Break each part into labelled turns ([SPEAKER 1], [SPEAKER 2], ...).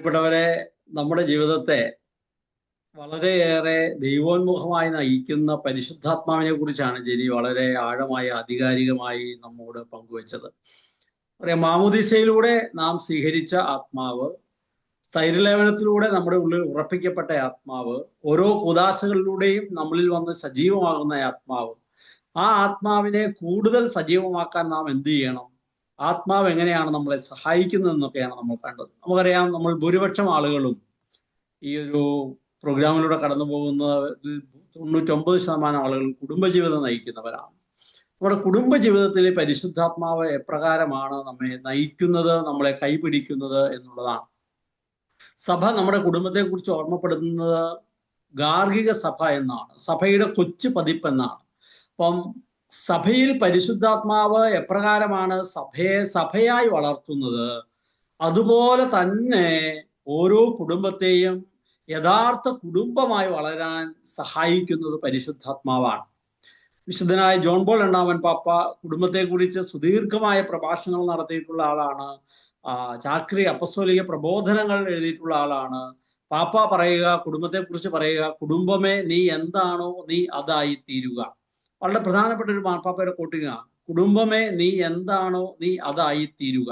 [SPEAKER 1] പ്രിയപ്പെട്ടവരെ, നമ്മുടെ ജീവിതത്തെ വളരെയേറെ ദൈവോന്മുഖമായി നയിക്കുന്ന പരിശുദ്ധാത്മാവിനെ കുറിച്ചാണ് ജെനി വളരെ ആഴമായി ആധികാരികമായി നമ്മോട് പങ്കുവച്ചത്. അറിയാം, മാമോദീസയിലൂടെ നാം സ്വീകരിച്ച ആത്മാവ്, സ്ഥൈര്യലേപനത്തിലൂടെ നമ്മുടെ ഉള്ളിൽ ഉറപ്പിക്കപ്പെട്ട ആത്മാവ്, ഓരോ കൂദാശകളിലൂടെയും നമ്മളിൽ വന്ന് സജീവമാകുന്ന ആത്മാവ്, ആ ആത്മാവിനെ കൂടുതൽ സജീവമാക്കാൻ നാം എന്ത് ചെയ്യണം? ആത്മാവ് എങ്ങനെയാണ് നമ്മളെ സഹായിക്കുന്നതെന്നൊക്കെയാണ് നമ്മൾ കണ്ടത്. നമുക്കറിയാം, നമ്മൾ ഭൂരിപക്ഷം ആളുകളും ഈ ഒരു പ്രോഗ്രാമിലൂടെ കടന്നു പോകുന്നതിൽ 99% ആളുകൾ കുടുംബജീവിതം നയിക്കുന്നവരാണ്. നമ്മുടെ കുടുംബജീവിതത്തിലെ പരിശുദ്ധാത്മാവ് എപ്രകാരമാണ് നമ്മെ നയിക്കുന്നത്, നമ്മളെ കൈപിടിക്കുന്നത് എന്നുള്ളതാണ്. സഭ നമ്മുടെ കുടുംബത്തെക്കുറിച്ച് ഓർമ്മപ്പെടുത്തുന്നത് ഗാർഹിക സഭ എന്നാണ്, സഭയുടെ കൊച്ചു പതിപ്പെന്നാണ്. അപ്പം സഭയിൽ പരിശുദ്ധാത്മാവ് എപ്രകാരമാണ് സഭയെ സഭയായി വളർത്തുന്നത്, അതുപോലെ തന്നെ ഓരോ കുടുംബത്തെയും യഥാർത്ഥ കുടുംബമായി വളരാൻ സഹായിക്കുന്നത് പരിശുദ്ധാത്മാവാണ്. വിശുദ്ധനായ ജോൺ പോൾ രണ്ടാമൻ പാപ്പ കുടുംബത്തെക്കുറിച്ച് സുദീർഘമായ പ്രഭാഷണങ്ങൾ നടത്തിയിട്ടുള്ള ആളാണ്. ചാക്രി അപ്പസ്തോലിക പ്രബോധനങ്ങൾ എഴുതിയിട്ടുള്ള ആളാണ്. പാപ്പ പറയുക, കുടുംബത്തെക്കുറിച്ച് പറയുക, കുടുംബമേ നീ എന്താണോ നീ അതായി തീരുക. വളരെ പ്രധാനപ്പെട്ട ഒരു മാർപ്പാപ്പയുടെ കോട്ടിങ്ങാണ്, കുടുംബമേ നീ എന്താണോ നീ അതായി തീരുക.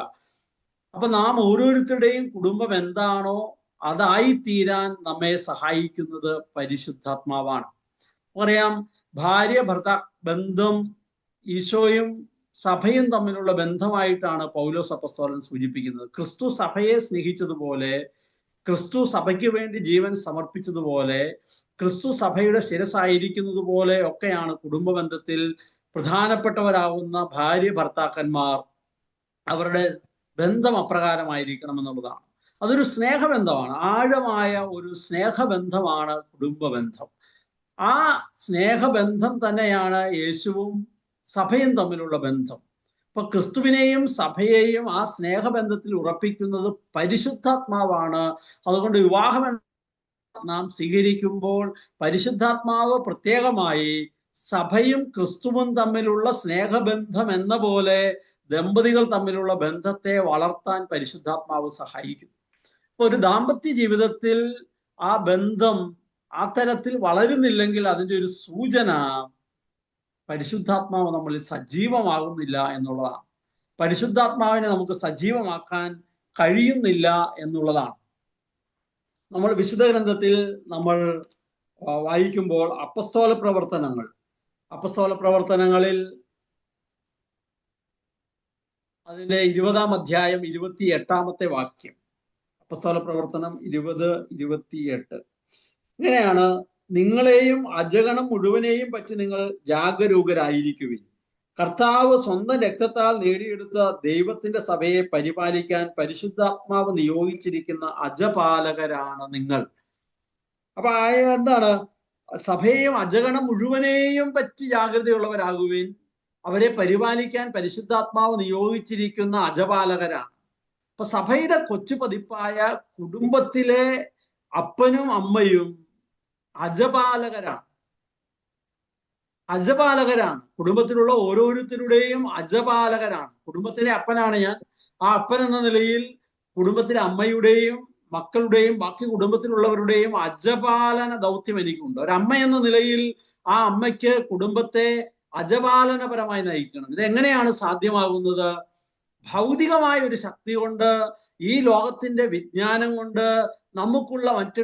[SPEAKER 1] അപ്പൊ നാം ഓരോരുത്തരുടെയും കുടുംബം എന്താണോ അതായി തീരാൻ നമ്മെ സഹായിക്കുന്നത് പരിശുദ്ധാത്മാവാണ്. പറയാം, ഭാര്യ ഭർത്താവ് ബന്ധം ഈശോയും സഭയും തമ്മിലുള്ള ബന്ധമായിട്ടാണ് പൗലോസ് അപ്പസ്തോലൻ സൂചിപ്പിക്കുന്നത്. ക്രിസ്തു സഭയെ സ്നേഹിച്ചതുപോലെ, ക്രിസ്തു സഭയ്ക്ക് വേണ്ടി ജീവൻ സമർപ്പിച്ചതുപോലെ, ക്രിസ്തു സഭയുടെ ശിരസായിരിക്കുന്നത് പോലെ ഒക്കെയാണ് കുടുംബ ബന്ധത്തിൽ പ്രധാനപ്പെട്ടവരാകുന്ന ഭാര്യ ഭർത്താക്കന്മാർ അവരുടെ ബന്ധം അപ്രകാരമായിരിക്കണം എന്നുള്ളതാണ്. അതൊരു സ്നേഹബന്ധമാണ്, ആഴമായ ഒരു സ്നേഹബന്ധമാണ് കുടുംബബന്ധം. ആ സ്നേഹബന്ധം തന്നെയാണ് യേശുവും സഭയും തമ്മിലുള്ള ബന്ധം. ഇപ്പൊ ക്രിസ്തുവിനെയും സഭയെയും ആ സ്നേഹബന്ധത്തിൽ ഉറപ്പിക്കുന്നത് പരിശുദ്ധാത്മാവാണ്. അതുകൊണ്ട് വിവാഹം നാം സ്വീകരിക്കുമ്പോൾ പരിശുദ്ധാത്മാവ് പ്രത്യേകമായി സഭയും ക്രിസ്തുവും തമ്മിലുള്ള സ്നേഹബന്ധം എന്ന പോലെ ദമ്പതികൾ തമ്മിലുള്ള ബന്ധത്തെ വളർത്താൻ പരിശുദ്ധാത്മാവ് സഹായിക്കും. ഇപ്പൊ ഒരു ദാമ്പത്യ ജീവിതത്തിൽ ആ ബന്ധം ആ തരത്തിൽ വളരുന്നില്ലെങ്കിൽ അതിൻ്റെ ഒരു സൂചന പരിശുദ്ധാത്മാവ് നമ്മളിൽ സജീവമാകുന്നില്ല എന്നുള്ളതാണ്. പരിശുദ്ധാത്മാവിനെ നമുക്ക് സജീവമാക്കാൻ കഴിയുന്നില്ല എന്നുള്ളതാണ്. നമ്മൾ വിശുദ്ധ ഗ്രന്ഥത്തിൽ നമ്മൾ വായിക്കുമ്പോൾ അപ്പസ്തോല പ്രവർത്തനങ്ങളിൽ അതിന്റെ 20-ാം അധ്യായം 28-ാമത്തെ വാക്യം, അപ്പസ്തോല പ്രവർത്തനം 20-28 ഇങ്ങനെയാണ്: നിങ്ങളെയും അജഗണം മുഴുവനെയും പറ്റി നിങ്ങൾ ജാഗരൂകരായിരിക്കുവിൻ. കർത്താവ് സ്വന്തം രക്തത്താൽ നേടിയെടുത്ത ദൈവത്തിന്റെ സഭയെ പരിപാലിക്കാൻ പരിശുദ്ധാത്മാവ് നിയോഗിച്ചിരിക്കുന്ന അജപാലകരാണ് നിങ്ങൾ. അപ്പൊ എന്താണ്? സഭയെയും അജഗണം മുഴുവനെയും പറ്റി ജാഗ്രതയുള്ളവരാകുവിൻ. അവരെ പരിപാലിക്കാൻ പരിശുദ്ധാത്മാവ് നിയോഗിച്ചിരിക്കുന്ന അജപാലകരാണ്. അപ്പൊ സഭയുടെ കൊച്ചു പതിപ്പായ കുടുംബത്തിലെ അപ്പനും അമ്മയും അജപാലകരാണ്. കുടുംബത്തിലുള്ള ഓരോരുത്തരുടെയും അജപാലകരാണ്. കുടുംബത്തിലെ അപ്പനാണ് ഞാൻ. ആ അപ്പൻ എന്ന നിലയിൽ കുടുംബത്തിലെ അമ്മയുടെയും മക്കളുടെയും ബാക്കി കുടുംബത്തിലുള്ളവരുടെയും അജപാലന ദൗത്യം എനിക്കുണ്ട്. ഒരമ്മ എന്ന നിലയിൽ ആ അമ്മയ്ക്ക് കുടുംബത്തെ അജപാലനപരമായി നയിക്കണം. ഇതെങ്ങനെയാണ് സാധ്യമാകുന്നത്? ഭൗതികമായ ഒരു ശക്തി കൊണ്ട്, ഈ ലോകത്തിന്റെ വിജ്ഞാനം കൊണ്ട്, നമുക്കുള്ള മറ്റ്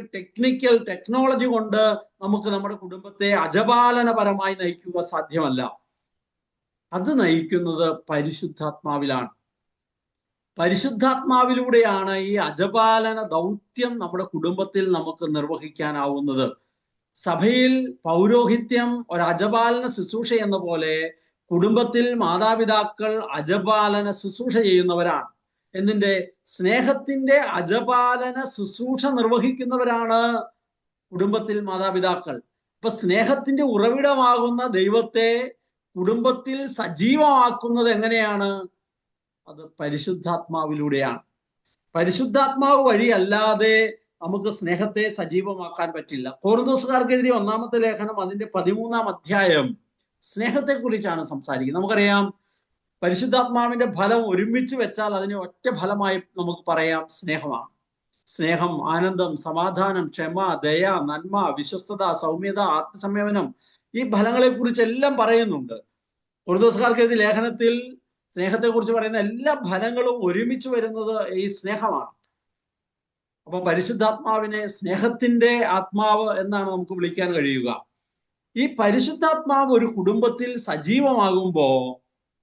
[SPEAKER 1] ടെക്നോളജി കൊണ്ട് നമുക്ക് നമ്മുടെ കുടുംബത്തെ അജപാലനപരമായി നയിക്കുക സാധ്യമല്ല. അത് നയിക്കുന്നത് പരിശുദ്ധാത്മാവിലാണ്. പരിശുദ്ധാത്മാവിലൂടെയാണ് ഈ അജപാലന ദൗത്യം നമ്മുടെ കുടുംബത്തിൽ നമുക്ക് നിർവഹിക്കാനാവുന്നത്. സഭയിൽ പൗരോഹിത്യം ഒരു അജപാലന ശുശ്രൂഷ എന്ന പോലെ കുടുംബത്തിൽ മാതാപിതാക്കൾ അജപാലന ശുശ്രൂഷ ചെയ്യുന്നവരാണ്. എന്നിന്റെ സ്നേഹത്തിന്റെ അജപാലന ശുശ്രൂഷ നിർവഹിക്കുന്നവരാണ് കുടുംബത്തിൽ മാതാപിതാക്കൾ. അപ്പൊ സ്നേഹത്തിന്റെ ഉറവിടമാകുന്ന ദൈവത്തെ കുടുംബത്തിൽ സജീവമാക്കുന്നത് എങ്ങനെയാണ്? അത് പരിശുദ്ധാത്മാവിലൂടെയാണ്. പരിശുദ്ധാത്മാവ് വഴിയല്ലാതെ നമുക്ക് സ്നേഹത്തെ സജീവമാക്കാൻ പറ്റില്ല. കൊറിന്തോസുകാർക്ക് എഴുതിയ 1-ാമത്തെ ലേഖനം അതിന്റെ 13-ാം അധ്യായം സ്നേഹത്തെക്കുറിച്ചാണ് സംസാരിക്കുന്നത്. നമുക്കറിയാം, പരിശുദ്ധാത്മാവിന്റെ ഫലം ഒരുമിച്ച് വെച്ചാൽ അതിനെ ഒറ്റ ഫലമായി നമുക്ക് പറയാം സ്നേഹമാണ്. സ്നേഹം, ആനന്ദം, സമാധാനം, ക്ഷമ, ദയ, നന്മ, വിശ്വസ്തത, സൗമ്യത, ആത്മസംയമനം, ഈ ഫലങ്ങളെ കുറിച്ചെല്ലാം പറയുന്നുണ്ട്. കൊരിന്ത്യർക്കാർക്ക് എഴുതിയ ലേഖനത്തിൽ സ്നേഹത്തെക്കുറിച്ച് പറയുന്ന എല്ലാ ഫലങ്ങളും ഒരുമിച്ച് വരുന്നത് ഈ സ്നേഹമാണ്. അപ്പൊ പരിശുദ്ധാത്മാവിനെ സ്നേഹത്തിന്റെ ആത്മാവ് എന്നാണ് നമുക്ക് വിളിക്കാൻ കഴിയുക. ഈ പരിശുദ്ധാത്മാവ് ഒരു കുടുംബത്തിൽ സജീവമാകുമ്പോ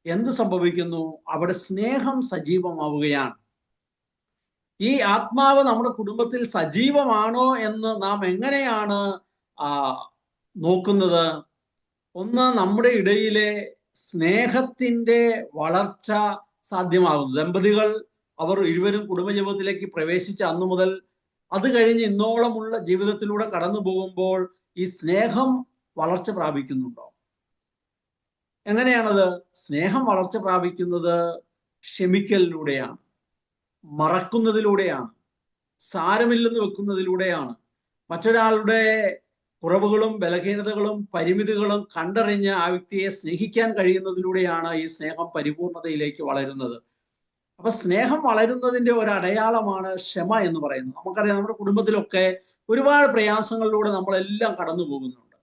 [SPEAKER 1] എന്ത് സംഭവിക്കുന്നു? അവിടെ സ്നേഹം സജീവമാവുകയാണ്. ഈ ആത്മാവ് നമ്മുടെ കുടുംബത്തിൽ സജീവമാണോ എന്ന് നാം എങ്ങനെയാണ് നോക്കുന്നത്? ഒന്ന്, നമ്മുടെ ഇടയിലെ സ്നേഹത്തിന്റെ വളർച്ച സാധ്യമാകുന്നു. ദമ്പതികൾ അവർ ഇരുവരും കുടുംബജീവിതത്തിലേക്ക് പ്രവേശിച്ച അന്നു മുതൽ അത് കഴിഞ്ഞ് ഇന്നോളമുള്ള ജീവിതത്തിലൂടെ കടന്നു പോകുമ്പോൾ ഈ സ്നേഹം വളർച്ച പ്രാപിക്കുന്നുണ്ടോ? എങ്ങനെയാണത്? സ്നേഹം വളർച്ച പ്രാപിക്കുന്നത് ക്ഷമിക്കലിലൂടെയാണ്, മറക്കുന്നതിലൂടെയാണ്, സാരമില്ലെന്ന് വെക്കുന്നതിലൂടെയാണ്. മറ്റൊരാളുടെ കുറവുകളും ബലഹീനതകളും പരിമിതികളും കണ്ടറിഞ്ഞ് ആ വ്യക്തിയെ സ്നേഹിക്കാൻ കഴിയുന്നതിലൂടെയാണ് ഈ സ്നേഹം പരിപൂർണതയിലേക്ക് വളരുന്നത്. അപ്പൊ സ്നേഹം വളരുന്നതിന്റെ ഒരു അടയാളമാണ് ക്ഷമ എന്ന് പറയുന്നത്. നമുക്കറിയാം, നമ്മുടെ കുടുംബത്തിലൊക്കെ ഒരുപാട് പ്രയാസങ്ങളിലൂടെ നമ്മളെല്ലാം കടന്നു പോകുന്നുണ്ട്.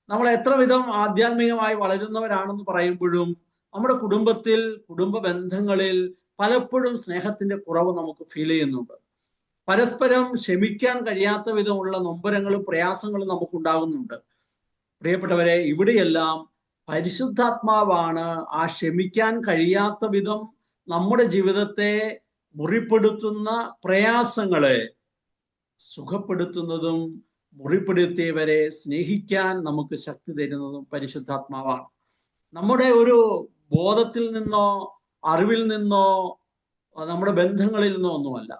[SPEAKER 1] നമ്മൾ എത്ര വിധം ആധ്യാത്മികമായി വളരുന്നവരാണെന്ന് പറയുമ്പോഴും നമ്മുടെ കുടുംബത്തിൽ, കുടുംബ ബന്ധങ്ങളിൽ പലപ്പോഴും സ്നേഹത്തിന്റെ കുറവ് നമുക്ക് ഫീൽ ചെയ്യുന്നുണ്ട്. പരസ്പരം ക്ഷമിക്കാൻ കഴിയാത്ത വിധമുള്ള നൊമ്പരങ്ങളും പ്രയാസങ്ങളും നമുക്കുണ്ടാകുന്നുണ്ട്. പ്രിയപ്പെട്ടവരെ, ഇവിടെയെല്ലാം പരിശുദ്ധാത്മാവാണ് ആ ക്ഷമിക്കാൻ കഴിയാത്ത വിധം നമ്മുടെ ജീവിതത്തെ മുറിപ്പെടുത്തുന്ന പ്രയാസങ്ങളെ സുഖപ്പെടുത്തുന്നതും മുറിപ്പെടുത്തിയവരെ സ്നേഹിക്കാൻ നമുക്ക് ശക്തി തരുന്നതും പരിശുദ്ധാത്മാവാണ്. നമ്മുടെ ഒരു ബോധത്തിൽ നിന്നോ അറിവിൽ നിന്നോ നമ്മുടെ ബന്ധങ്ങളിൽ നിന്നോ ഒന്നുമല്ല,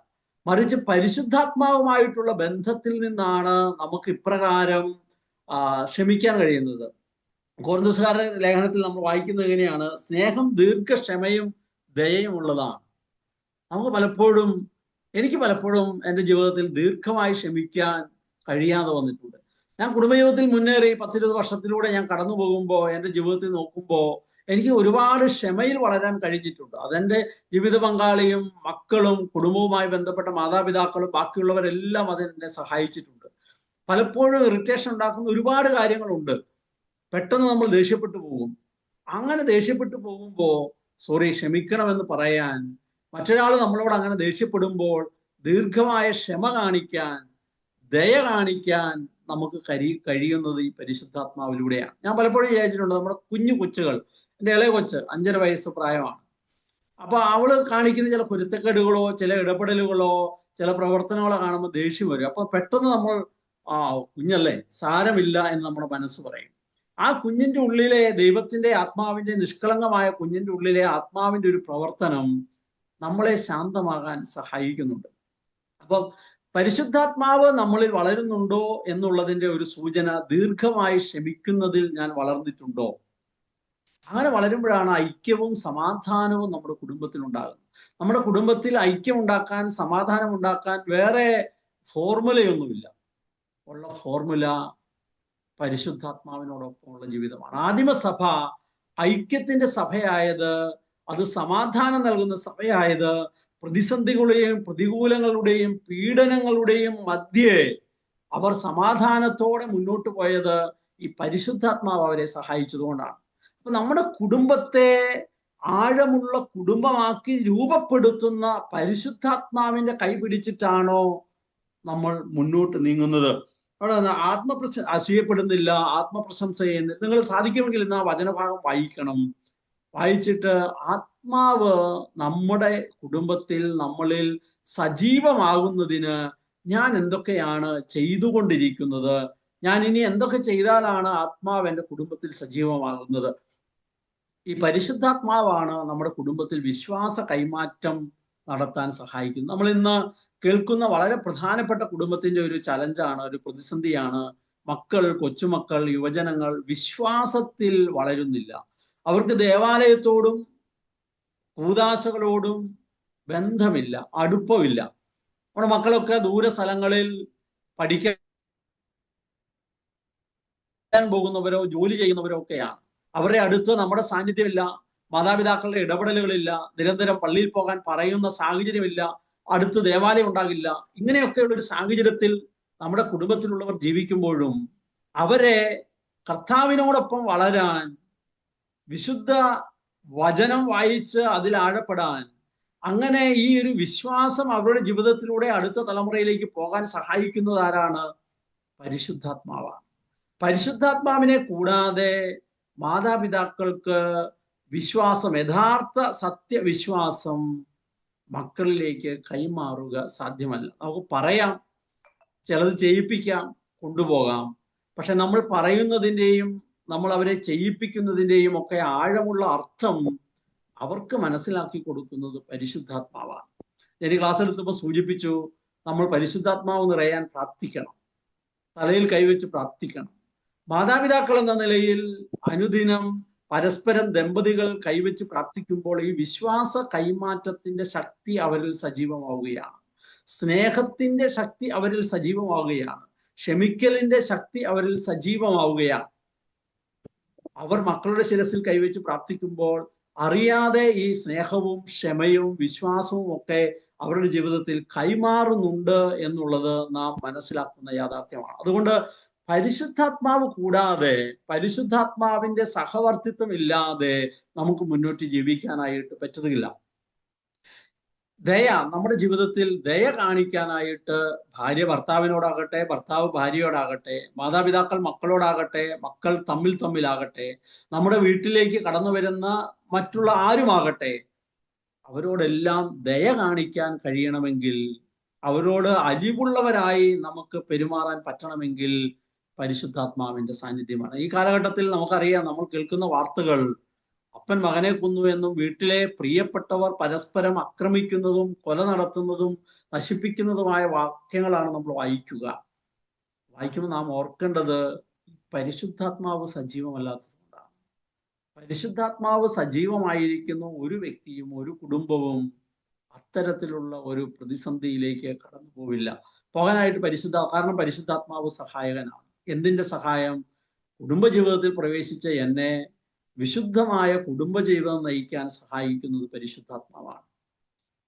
[SPEAKER 1] മറിച്ച് പരിശുദ്ധാത്മാവുമായിട്ടുള്ള ബന്ധത്തിൽ നിന്നാണ് നമുക്ക് ഇപ്രകാരം ക്ഷമിക്കാൻ കഴിയുന്നത്. കൊരിന്ത്യർക്കാരുടെ ലേഖനത്തിൽ നമ്മൾ വായിക്കുന്നത് എങ്ങനെയാണ്? സ്നേഹം ദീർഘക്ഷമയും ദയയും ഉള്ളതാണ്. എനിക്ക് പലപ്പോഴും എൻ്റെ ജീവിതത്തിൽ ദീർഘമായി ക്ഷമിക്കാൻ കഴിയാതെ വന്നിട്ടുണ്ട്. ഞാൻ കുടുംബജീവിതത്തിൽ മുന്നേറി 10-20 വർഷത്തിലൂടെ ഞാൻ കടന്നു പോകുമ്പോൾ എൻ്റെ ജീവിതത്തിൽ നോക്കുമ്പോൾ എനിക്ക് ഒരുപാട് ക്ഷമയിൽ വളരാൻ കഴിഞ്ഞിട്ടുണ്ട്. അതെൻ്റെ ജീവിത പങ്കാളിയും മക്കളും കുടുംബവുമായി ബന്ധപ്പെട്ട മാതാപിതാക്കളും ബാക്കിയുള്ളവരെല്ലാം അതെന്നെ സഹായിച്ചിട്ടുണ്ട്. പലപ്പോഴും ഇറിറ്റേഷൻ ഉണ്ടാക്കുന്ന ഒരുപാട് കാര്യങ്ങളുണ്ട്. പെട്ടെന്ന് നമ്മൾ ദേഷ്യപ്പെട്ടു പോകും. അങ്ങനെ ദേഷ്യപ്പെട്ടു പോകുമ്പോൾ സോറി, ക്ഷമിക്കണമെന്ന് പറയാൻ, മറ്റൊരാൾ നമ്മളോട് അങ്ങനെ ദേഷ്യപ്പെടുമ്പോൾ ദീർഘമായ ക്ഷമ കാണിക്കാൻ, ദയ കാണിക്കാൻ നമുക്ക് കഴിയുന്നത് ഈ പരിശുദ്ധാത്മാവിലൂടെയാണ്. ഞാൻ പലപ്പോഴും വിചാരിച്ചിട്ടുണ്ട്, നമ്മുടെ കുഞ്ഞു കൊച്ചുകൾ, എൻ്റെ ഇളയ കൊച്ച് 5.5 വയസ്സ് പ്രായമാണ്. അപ്പൊ അവള് കാണിക്കുന്ന ചില കുരുത്തക്കേടുകളോ ചില ഇടപെടലുകളോ ചില പ്രവർത്തനങ്ങളോ കാണുമ്പോൾ ദേഷ്യം വരും. അപ്പൊ പെട്ടെന്ന് നമ്മൾ കുഞ്ഞല്ലേ, സാരമില്ല എന്ന് നമ്മുടെ മനസ്സ് പറയും. ആ കുഞ്ഞിന്റെ ഉള്ളിലെ ദൈവത്തിന്റെ ആത്മാവിന്റെ, നിഷ്കളങ്കമായ കുഞ്ഞിന്റെ ഉള്ളിലെ ആത്മാവിന്റെ ഒരു പ്രവർത്തനം നമ്മളെ ശാന്തമാകാൻ സഹായിക്കുന്നുണ്ട്. അപ്പം പരിശുദ്ധാത്മാവ് നമ്മളിൽ വളരുന്നുണ്ടോ എന്നുള്ളതിന്റെ ഒരു സൂചന ദീർഘമായി ക്ഷമിക്കുന്നതിൽ ഞാൻ വളർന്നിട്ടുണ്ടോ. അങ്ങനെ വളരുമ്പോഴാണ് ഐക്യവും സമാധാനവും നമ്മുടെ കുടുംബത്തിൽ ഉണ്ടാകുന്നത്. നമ്മുടെ കുടുംബത്തിൽ ഐക്യം ഉണ്ടാക്കാൻ, സമാധാനം ഉണ്ടാക്കാൻ വേറെ ഫോർമുലയൊന്നുമില്ല. ഉള്ള ഫോർമുല പരിശുദ്ധാത്മാവിനോടൊപ്പമുള്ള ജീവിതമാണ്. ആദിമസഭ ഐക്യത്തിന്റെ സഭയായത്, അത് സമാധാനം നൽകുന്ന സഭയായത്, പ്രതിസന്ധികളുടെയും പ്രതികൂലങ്ങളുടെയും പീഡനങ്ങളുടെയും മധ്യേ അവർ സമാധാനത്തോടെ മുന്നോട്ട് പോയത് ഈ പരിശുദ്ധാത്മാവ് അവരെ സഹായിച്ചതുകൊണ്ടാണ്. അപ്പൊ നമ്മുടെ കുടുംബത്തെ ആഴമുള്ള കുടുംബമാക്കി രൂപപ്പെടുത്തുന്ന പരിശുദ്ധാത്മാവിന്റെ കൈ പിടിച്ചിട്ടാണോ നമ്മൾ മുന്നോട്ട് നീങ്ങുന്നത്? അവിടെ അസൂയപ്പെടുന്നില്ല, ആത്മപ്രശംസ ചെയ്യുന്നില്ല. നിങ്ങൾ സാധിക്കുമെങ്കിൽ ഇന്ന് ആ വചനഭാഗം വായിക്കണം. വായിച്ചിട്ട് ആത്മാവ് നമ്മുടെ കുടുംബത്തിൽ, നമ്മളിൽ സജീവമാകുന്നതിന് ഞാൻ എന്തൊക്കെയാണ് ചെയ്തുകൊണ്ടിരിക്കുന്നത്, ഞാൻ ഇനി എന്തൊക്കെ ചെയ്താലാണ് ആത്മാവ് എൻ്റെ കുടുംബത്തിൽ സജീവമാകുന്നത്. ഈ പരിശുദ്ധാത്മാവാണ് നമ്മുടെ കുടുംബത്തിൽ വിശ്വാസ കൈമാറ്റം നടത്താൻ സഹായിക്കുന്നത്. നമ്മൾ ഇന്ന് കേൾക്കുന്ന വളരെ പ്രധാനപ്പെട്ട കുടുംബത്തിന്റെ ഒരു ചലഞ്ചാണ്, ഒരു പ്രതിസന്ധിയാണ്, മക്കൾ, കൊച്ചുമക്കൾ, യുവജനങ്ങൾ വിശ്വാസത്തിൽ വളരുന്നില്ല. അവർക്ക് ദേവാലയത്തോടും കൂദാശകളോടും ബന്ധമില്ല, അടുപ്പമില്ല. നമ്മുടെ മക്കളൊക്കെ ദൂര സ്ഥലങ്ങളിൽ പഠിക്കാൻ പോകുന്നവരോ ജോലി ചെയ്യുന്നവരോ ഒക്കെയാണ്. അവരുടെ അടുത്ത് നമ്മുടെ സാന്നിധ്യമില്ല, മാതാപിതാക്കളുടെ ഇടപെടലുകളില്ല, നിരന്തരം പള്ളിയിൽ പോകാൻ പറയുന്ന സാഹചര്യമില്ല. അടുത്ത് ദേവാലയം ഉണ്ടാകില്ല. ഇങ്ങനെയൊക്കെയുള്ള ഒരു സാഹചര്യത്തിൽ നമ്മുടെ കുടുംബത്തിലുള്ളവർ ജീവിക്കുമ്പോഴും അവരെ കർത്താവിനോടൊപ്പം വളരാൻ, വിശുദ്ധ വചനം വായിച്ച് അതിൽ ആഴപ്പെടാൻ, അങ്ങനെ ഈ ഒരു വിശ്വാസം അവരുടെ ജീവിതത്തിലൂടെ അടുത്ത തലമുറയിലേക്ക് പോകാൻ സഹായിക്കുന്നത് ആരാണ്? പരിശുദ്ധാത്മാവാണ്. പരിശുദ്ധാത്മാവിനെ കൂടാതെ മാതാപിതാക്കൾക്ക് വിശ്വാസം, യഥാർത്ഥ സത്യവിശ്വാസം മക്കളിലേക്ക് കൈമാറുക സാധ്യമല്ല. നമുക്ക് പറയാം, ചിലത് ചെയ്യിപ്പിക്കാം, കൊണ്ടുപോകാം. പക്ഷെ നമ്മൾ പറയുന്നതിൻ്റെയും നമ്മൾ അവരെ ചെയ്യിപ്പിക്കുന്നതിൻ്റെയും ഒക്കെ ആഴമുള്ള അർത്ഥം അവർക്ക് മനസ്സിലാക്കി കൊടുക്കുന്നത് പരിശുദ്ധാത്മാവാണ്. ഞാൻ ഈ ക്ലാസ് എടുത്തപ്പോൾ സൂചിപ്പിച്ചു, നമ്മൾ പരിശുദ്ധാത്മാവ് നിറയാൻ പ്രാർത്ഥിക്കണം, തലയിൽ കൈവച്ച് പ്രാർത്ഥിക്കണം. മാതാപിതാക്കൾ എന്ന നിലയിൽ അനുദിനം പരസ്പരം ദമ്പതികൾ കൈവച്ച് പ്രാർത്ഥിക്കുമ്പോൾ ഈ വിശ്വാസ കൈമാറ്റത്തിന്റെ ശക്തി അവരിൽ സജീവമാവുകയാണ്. സ്നേഹത്തിന്റെ ശക്തി അവരിൽ സജീവമാവുകയാണ്. ക്ഷമിക്കലിന്റെ ശക്തി അവരിൽ സജീവമാവുകയാണ്. അവർ മക്കളുടെ ശിരസിൽ കൈവച്ച് പ്രാർത്ഥിക്കുമ്പോൾ അറിയാതെ ഈ സ്നേഹവും ക്ഷമയും വിശ്വാസവും ഒക്കെ അവരുടെ ജീവിതത്തിൽ കൈമാറുന്നുണ്ട് എന്നുള്ളത് നാം മനസ്സിലാക്കുന്ന യാഥാർത്ഥ്യമാണ്. അതുകൊണ്ട് പരിശുദ്ധാത്മാവ് കൂടാതെ, പരിശുദ്ധാത്മാവിന്റെ സഹവർത്തിത്വം ഇല്ലാതെ നമുക്ക് മുന്നോട്ട് ജീവിക്കാനായിട്ട് പറ്റുകയില്ല. ദയ, നമ്മുടെ ജീവിതത്തിൽ ദയ കാണിക്കാനായിട്ട് ഭാര്യ ഭർത്താവിനോടാകട്ടെ, ഭർത്താവ് ഭാര്യയോടാകട്ടെ, മാതാപിതാക്കൾ മക്കളോടാകട്ടെ, മക്കൾ തമ്മിലാകട്ടെ, നമ്മുടെ വീട്ടിലേക്ക് കടന്നു വരുന്ന മറ്റുള്ള ആരുമാകട്ടെ, അവരോടെല്ലാം ദയ കാണിക്കാൻ കഴിയണമെങ്കിൽ, അവരോട് അലിവുള്ളവരായി നമുക്ക് പെരുമാറാൻ പറ്റണമെങ്കിൽ പരിശുദ്ധാത്മാവിന്റെ സാന്നിധ്യമാണ്. ഈ കാലഘട്ടത്തിൽ നമുക്കറിയാം, നമ്മൾ കേൾക്കുന്ന വാർത്തകൾ, അപ്പൻ മകനെ കൊന്നു എന്നും വീട്ടിലെ പ്രിയപ്പെട്ടവർ പരസ്പരം ആക്രമിക്കുന്നതും കൊല നടത്തുന്നതും നശിപ്പിക്കുന്നതുമായ വാക്യങ്ങളാണ് നമ്മൾ വായിക്കുമ്പോൾ നാം ഓർക്കേണ്ടത് പരിശുദ്ധാത്മാവ് സജീവമല്ലാത്തതുകൊണ്ടാണ്. പരിശുദ്ധാത്മാവ് സജീവമായിരിക്കുന്ന ഒരു വ്യക്തിയും ഒരു കുടുംബവും അത്തരത്തിലുള്ള ഒരു പ്രതിസന്ധിയിലേക്ക് കടന്നു പോകാനായിട്ട് കാരണം പരിശുദ്ധാത്മാവ് സഹായകനാണ്. എന്തിന്റെ സഹായം? കുടുംബജീവിതത്തിൽ പ്രവേശിച്ച എന്നെ വിശുദ്ധമായ കുടുംബജീവിതം നയിക്കാൻ സഹായിക്കുന്നത് പരിശുദ്ധാത്മാവാണ്.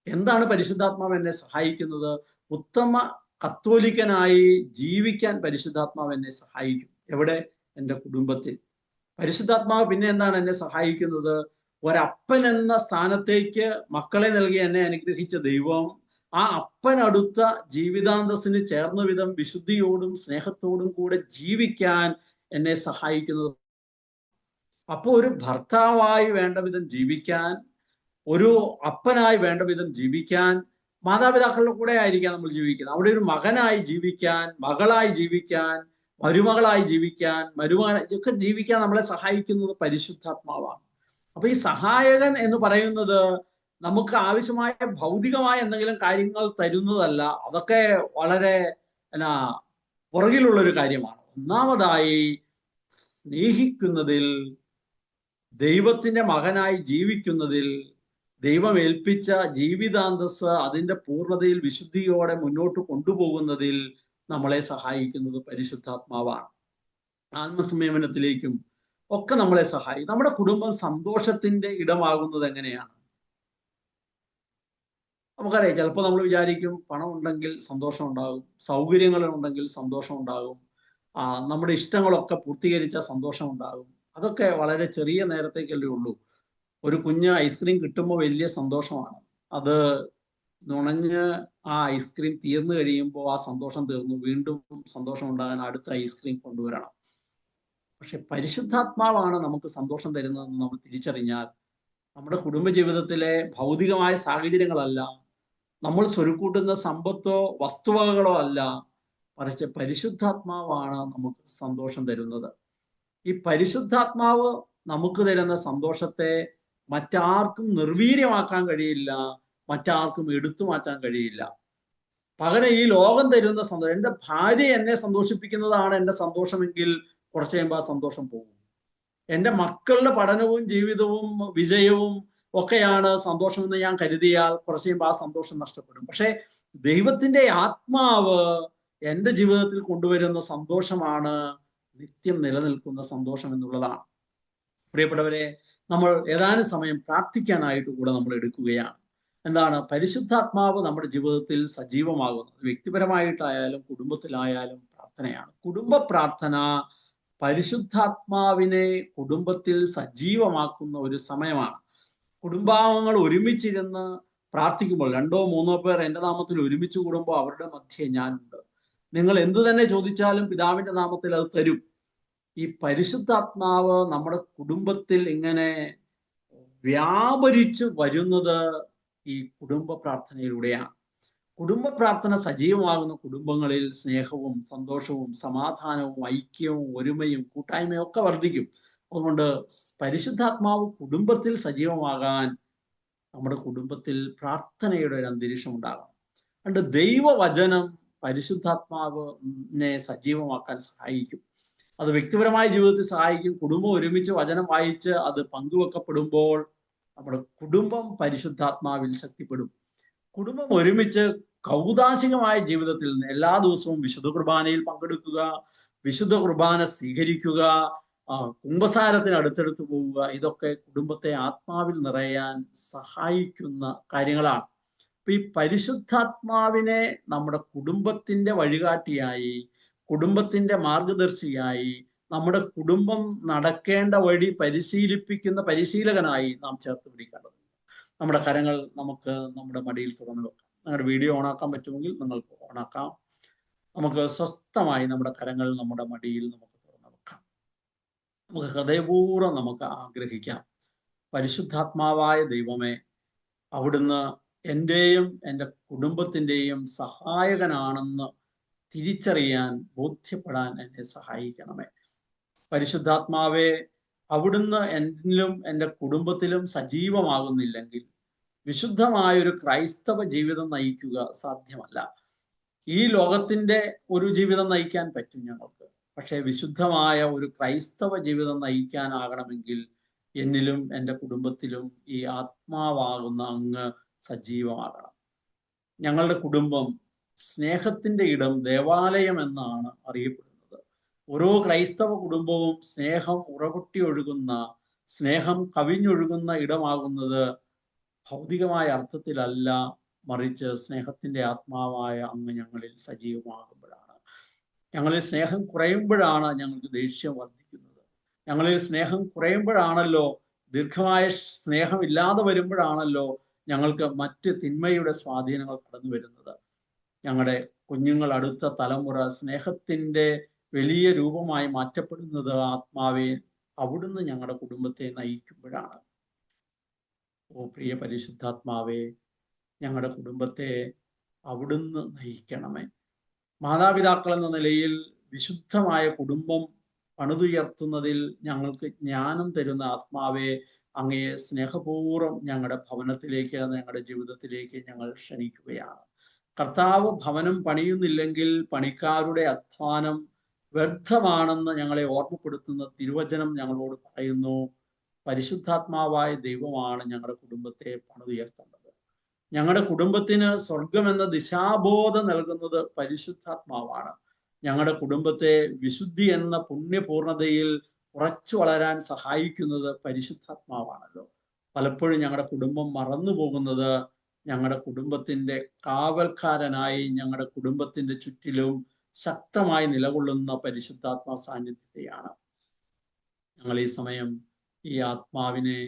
[SPEAKER 1] എന്താണ് പരിശുദ്ധാത്മാവ് എന്നെ സഹായിക്കുന്നത്? ഉത്തമ കത്തോലിക്കനായി ജീവിക്കാൻ പരിശുദ്ധാത്മാവ് എന്നെ സഹായിക്കും. എവിടെ? എൻ്റെ കുടുംബത്തിൽ. പരിശുദ്ധാത്മാവ് പിന്നെ എന്താണ് എന്നെ സഹായിക്കുന്നത്? ഒരപ്പൻ എന്ന സ്ഥാനത്തേക്ക് മക്കളെ നൽകി എന്നെ അനുഗ്രഹിച്ച ദൈവം ആ അപ്പനടുത്ത ജീവിതാന്തസ്സിന് ചേർന്ന വിധം വിശുദ്ധിയോടും സ്നേഹത്തോടും കൂടെ ജീവിക്കാൻ എന്നെ സഹായിക്കുന്നത്. അപ്പോൾ ഒരു ഭർത്താവായി വേണ്ട വിധം ജീവിക്കാൻ, ഒരു അപ്പനായി വേണ്ട വിധം ജീവിക്കാൻ, മാതാപിതാക്കളുടെ കൂടെ ആയിരിക്കാം നമ്മൾ ജീവിക്കുന്നത്. അവിടെ ഒരു മകനായി ജീവിക്കാൻ, മകളായി ജീവിക്കാൻ, മരുമകളായി ജീവിക്കാൻ, ഇതൊക്കെ ജീവിക്കാൻ നമ്മളെ സഹായിക്കുന്നത് പരിശുദ്ധാത്മാവാണ്. അപ്പൊ ഈ സഹായകൻ എന്ന് പറയുന്നത് നമുക്ക് ആവശ്യമായ ഭൗതികമായ എന്തെങ്കിലും കാര്യങ്ങൾ തരുന്നതല്ല. അതൊക്കെ വളരെ പുറകിലുള്ളൊരു കാര്യമാണ്. ഒന്നാമതായി സ്നേഹിക്കുന്നതിൽ, ദൈവത്തിന്റെ മകനായി ജീവിക്കുന്നതിൽ, ദൈവം ഏൽപ്പിച്ച ജീവിതാന്തസ് അതിന്റെ പൂർണ്ണതയിൽ വിശുദ്ധിയോടെ മുന്നോട്ട് കൊണ്ടുപോകുന്നതിൽ നമ്മളെ സഹായിക്കുന്നത് പരിശുദ്ധാത്മാവാണ്. ആത്മസംയമനത്തിലേക്കും ഒക്കെ നമ്മളെ സഹായിക്കും. നമ്മുടെ കുടുംബം സന്തോഷത്തിന്റെ ഇടമാകുന്നത് എങ്ങനെയാണ്? നമുക്കറിയാം, ചിലപ്പോൾ നമ്മൾ വിചാരിക്കും പണം ഉണ്ടെങ്കിൽ സന്തോഷം ഉണ്ടാകും, സൗകര്യങ്ങൾ ഉണ്ടെങ്കിൽ സന്തോഷം ഉണ്ടാകും, നമ്മുടെ ഇഷ്ടങ്ങളൊക്കെ പൂർത്തീകരിച്ചാൽ സന്തോഷം ഉണ്ടാകും. അതൊക്കെ വളരെ ചെറിയ നേരത്തേക്കല്ലേ ഉള്ളൂ. ഒരു കുഞ്ഞ് ഐസ്ക്രീം കിട്ടുമ്പോൾ വലിയ സന്തോഷമാണ്. അത് നുണഞ്ഞ് ആ ഐസ്ക്രീം തീർന്നു കഴിയുമ്പോൾ ആ സന്തോഷം തീർന്നു, വീണ്ടും സന്തോഷം ഉണ്ടാകാൻ അടുത്ത ഐസ്ക്രീം കൊണ്ടുവരണം. പക്ഷെ പരിശുദ്ധാത്മാവാണ് നമുക്ക് സന്തോഷം തരുന്നതെന്ന് നമ്മൾ തിരിച്ചറിഞ്ഞാൽ നമ്മുടെ കുടുംബജീവിതത്തിലെ ഭൗതികമായ സാഹചര്യങ്ങളല്ല, നമ്മൾ സ്വരുക്കൂട്ടുന്ന സമ്പത്തോ വസ്തുവകകളോ അല്ല, മറിച്ച് പരിശുദ്ധാത്മാവാണ് നമുക്ക് സന്തോഷം തരുന്നത്. ഈ പരിശുദ്ധാത്മാവ് നമുക്ക് തരുന്ന സന്തോഷത്തെ മറ്റാർക്കും നിർവീര്യമാക്കാൻ കഴിയില്ല, മറ്റാർക്കും എടുത്തു മാറ്റാൻ കഴിയില്ല. പകരം ഈ ലോകം തരുന്ന സന്തോഷം, എൻ്റെ ഭാര്യ എന്നെ സന്തോഷിപ്പിക്കുന്നതാണ് എൻ്റെ സന്തോഷമെങ്കിൽ കുറച്ച് കഴിയുമ്പോൾ ആ സന്തോഷം പോകും. എൻ്റെ മക്കളുടെ പഠനവും ജീവിതവും വിജയവും ഒക്കെയാണ് സന്തോഷമെന്ന് ഞാൻ കരുതിയാൽ കുറച്ച് കഴിയുമ്പോൾ ആ സന്തോഷം നഷ്ടപ്പെടും. പക്ഷെ ദൈവത്തിന്റെ ആത്മാവ് എൻ്റെ ജീവിതത്തിൽ കൊണ്ടുവരുന്ന സന്തോഷമാണ് നിത്യം നിലനിൽക്കുന്ന സന്തോഷം എന്നുള്ളതാണ്. പ്രിയപ്പെട്ടവരെ, നമ്മൾ ഏതാനും സമയം പ്രാർത്ഥിക്കാനായിട്ട് കൂടെ നമ്മൾ എടുക്കുകയാണ്. എന്താണ് പരിശുദ്ധാത്മാവ് നമ്മുടെ ജീവിതത്തിൽ സജീവമാകുന്നത്. വ്യക്തിപരമായിട്ടായാലും കുടുംബത്തിലായാലും പ്രാർത്ഥനയാണ്. കുടുംബ പ്രാർത്ഥന പരിശുദ്ധാത്മാവിനെ കുടുംബത്തിൽ സജീവമാക്കുന്ന ഒരു സമയമാണ്. കുടുംബാംഗങ്ങൾ ഒരുമിച്ചിരുന്ന് പ്രാർത്ഥിക്കുമ്പോൾ, 2-3 പേർ എൻ്റെ നാമത്തിൽ ഒരുമിച്ച് കൂടുമ്പോൾ അവരുടെ മധ്യേ ഞാനുണ്ട്. നിങ്ങൾ എന്തു തന്നെ ചോദിച്ചാലും പിതാവിന്റെ നാമത്തിൽ അത് തരും. ഈ പരിശുദ്ധാത്മാവ് നമ്മുടെ കുടുംബത്തിൽ ഇങ്ങനെ വ്യാപരിച്ചു വരുന്നത് ഈ കുടുംബ പ്രാർത്ഥനയിലൂടെയാണ്. കുടുംബ പ്രാർത്ഥന സജീവമാകുന്ന കുടുംബങ്ങളിൽ സ്നേഹവും സന്തോഷവും സമാധാനവും ഐക്യവും ഒരുമയും കൂട്ടായ്മയും ഒക്കെ വർദ്ധിക്കും. അതുകൊണ്ട് പരിശുദ്ധാത്മാവ് കുടുംബത്തിൽ സജീവമാകാൻ നമ്മുടെ കുടുംബത്തിൽ പ്രാർത്ഥനയുടെ ഒരു അന്തരീക്ഷം ഉണ്ടാകണം. അതുകൊണ്ട് ദൈവവചനം പരിശുദ്ധാത്മാവിനെ സജീവമാക്കാൻ സഹായിക്കും. അത് വ്യക്തിപരമായ ജീവിതത്തിൽ സഹായിക്കും. കുടുംബം ഒരുമിച്ച് വചനം വായിച്ച് അത് പങ്കുവെക്കപ്പെടുമ്പോൾ നമ്മുടെ കുടുംബം പരിശുദ്ധാത്മാവിൽ ശക്തിപ്പെടും. കുടുംബം ഒരുമിച്ച് കൗതാശികമായ ജീവിതത്തിൽ നിന്ന് എല്ലാ ദിവസവും വിശുദ്ധ കുർബാനയിൽ പങ്കെടുക്കുക, വിശുദ്ധ കുർബാന സ്വീകരിക്കുക, കുംഭസാരത്തിന് അടുത്തടുത്ത് പോവുക, ഇതൊക്കെ കുടുംബത്തെ ആത്മാവിൽ നിറയാൻ സഹായിക്കുന്ന കാര്യങ്ങളാണ്. അപ്പൊ ഈ പരിശുദ്ധാത്മാവിനെ നമ്മുടെ കുടുംബത്തിന്റെ വഴികാട്ടിയായി, കുടുംബത്തിന്റെ മാർഗദർശിയായി, നമ്മുടെ കുടുംബം നടക്കേണ്ട വഴി പരിശീലിപ്പിക്കുന്ന പരിശീലകനായി നാം ചേർത്ത് പിടിക്കേണ്ടതുണ്ട്. നമ്മുടെ കരങ്ങൾ നമുക്ക് നമ്മുടെ മടിയിൽ തുറന്നു വെക്കാം. നിങ്ങളുടെ വീഡിയോ ഓണാക്കാൻ പറ്റുമെങ്കിൽ നിങ്ങൾക്ക് ഓണാക്കാം. നമുക്ക് സ്വസ്ഥമായി നമ്മുടെ കരങ്ങൾ നമ്മുടെ മടിയിൽ നമുക്ക് തുറന്നു വെക്കാം. നമുക്ക് ഹൃദയപൂർവ്വം നമുക്ക് ആഗ്രഹിക്കാം, പരിശുദ്ധാത്മാവായ ദൈവമേ, അവിടുന്ന് എൻ്റെയും എൻ്റെ കുടുംബത്തിൻ്റെയും സഹായകനാണെന്ന് തിരിച്ചറിയാൻ, ബോധ്യപ്പെടാൻ എന്നെ സഹായിക്കണമേ. പരിശുദ്ധാത്മാവെ, അവിടുന്ന് എന്നിലും എൻ്റെ കുടുംബത്തിലും സജീവമാകുന്നില്ലെങ്കിൽ വിശുദ്ധമായൊരു ക്രൈസ്തവ ജീവിതം നയിക്കുക സാധ്യമല്ല. ഈ ലോകത്തിന്റെ ഒരു ജീവിതം നയിക്കാൻ പറ്റും ഞങ്ങൾക്ക്, പക്ഷേ വിശുദ്ധമായ ഒരു ക്രൈസ്തവ ജീവിതം നയിക്കാനാകണമെങ്കിൽ എന്നിലും എൻ്റെ കുടുംബത്തിലും ഈ ആത്മാവാകുന്ന അങ്ങ് സജീവമാകണം. ഞങ്ങളുടെ കുടുംബം സ്നേഹത്തിന്റെ ഇടം, ദേവാലയം എന്നാണ് അറിയപ്പെടുന്നത്. ഓരോ ക്രൈസ്തവ കുടുംബവും സ്നേഹം ഉറപൊട്ടി ഒഴുകുന്ന, സ്നേഹം കവിഞ്ഞൊഴുകുന്ന ഇടമാകുന്നത് ഭൗതികമായ അർത്ഥത്തിലല്ല, മറിച്ച് സ്നേഹത്തിന്റെ ആത്മാവായ അങ്ങ് ഞങ്ങളിൽ സജീവമാകുമ്പോഴാണ്. ഞങ്ങളിൽ സ്നേഹം കുറയുമ്പോഴാണ് ഞങ്ങൾക്ക് ദേഷ്യം വർദ്ധിക്കുന്നത്. ഞങ്ങളിൽ സ്നേഹം കുറയുമ്പോഴാണല്ലോ, ദീർഘമായ സ്നേഹം ഇല്ലാതെ വരുമ്പോഴാണല്ലോ ഞങ്ങൾക്ക് മറ്റ് തിന്മയുടെ സ്വാധീനങ്ങൾ കടന്നു വരുന്നത്. ഞങ്ങളുടെ കുഞ്ഞുങ്ങൾ, അടുത്ത തലമുറ സ്നേഹത്തിന്റെ വലിയ രൂപമായി മാറ്റപ്പെടുന്നത് ആത്മാവെ അവിടുന്ന് ഞങ്ങളുടെ കുടുംബത്തെ നയിക്കുമ്പോഴാണ്. ഓ പ്രിയ പരിശുദ്ധാത്മാവേ, ഞങ്ങളുടെ കുടുംബത്തെ അവിടുന്ന് നയിക്കണമേ. മാതാപിതാക്കൾ എന്ന നിലയിൽ വിശുദ്ധമായ കുടുംബം പണിതുയർത്തുന്നതിൽ ഞങ്ങൾക്ക് ജ്ഞാനം തരുന്ന ആത്മാവെ, അങ്ങയെ സ്നേഹപൂർവ്വം ഞങ്ങളുടെ ഭവനത്തിലേക്ക്, ഞങ്ങളുടെ ജീവിതത്തിലേക്ക് ഞങ്ങൾ ക്ഷണിക്കുകയാണ്. കർത്താവ് ഭവനം പണിയുന്നില്ലെങ്കിൽ പണിക്കാരുടെ അധ്വാനം വ്യർത്ഥമാണെന്ന് ഞങ്ങളെ ഓർമ്മപ്പെടുത്തുന്ന തിരുവചനം ഞങ്ങളോട് പറയുന്നു. പരിശുദ്ധാത്മാവായ ദൈവമാണ് ഞങ്ങളുടെ കുടുംബത്തെ പണിതുയർത്തേണ്ടത്. ഞങ്ങളുടെ കുടുംബത്തിന് സ്വർഗം എന്ന ദിശാബോധം നൽകുന്നത് പരിശുദ്ധാത്മാവാണ്. ഞങ്ങളുടെ കുടുംബത്തെ വിശുദ്ധി എന്ന പുണ്യപൂർണതയിൽ ഉറച്ചു വളരാൻ സഹായിക്കുന്നത് പരിശുദ്ധാത്മാവാണല്ലോ. പലപ്പോഴും ഞങ്ങളുടെ കുടുംബം മറന്നു പോകുന്നത് ഞങ്ങളുടെ കുടുംബത്തിന്റെ കാവൽക്കാരനായി, ഞങ്ങളുടെ കുടുംബത്തിന്റെ ചുറ്റിലും ശക്തമായി നിലകൊള്ളുന്ന പരിശുദ്ധാത്മാ സാന്നിധ്യത്തെയാണ്. ഞങ്ങൾ ഈ സമയം ഈ ആത്മാവിനെ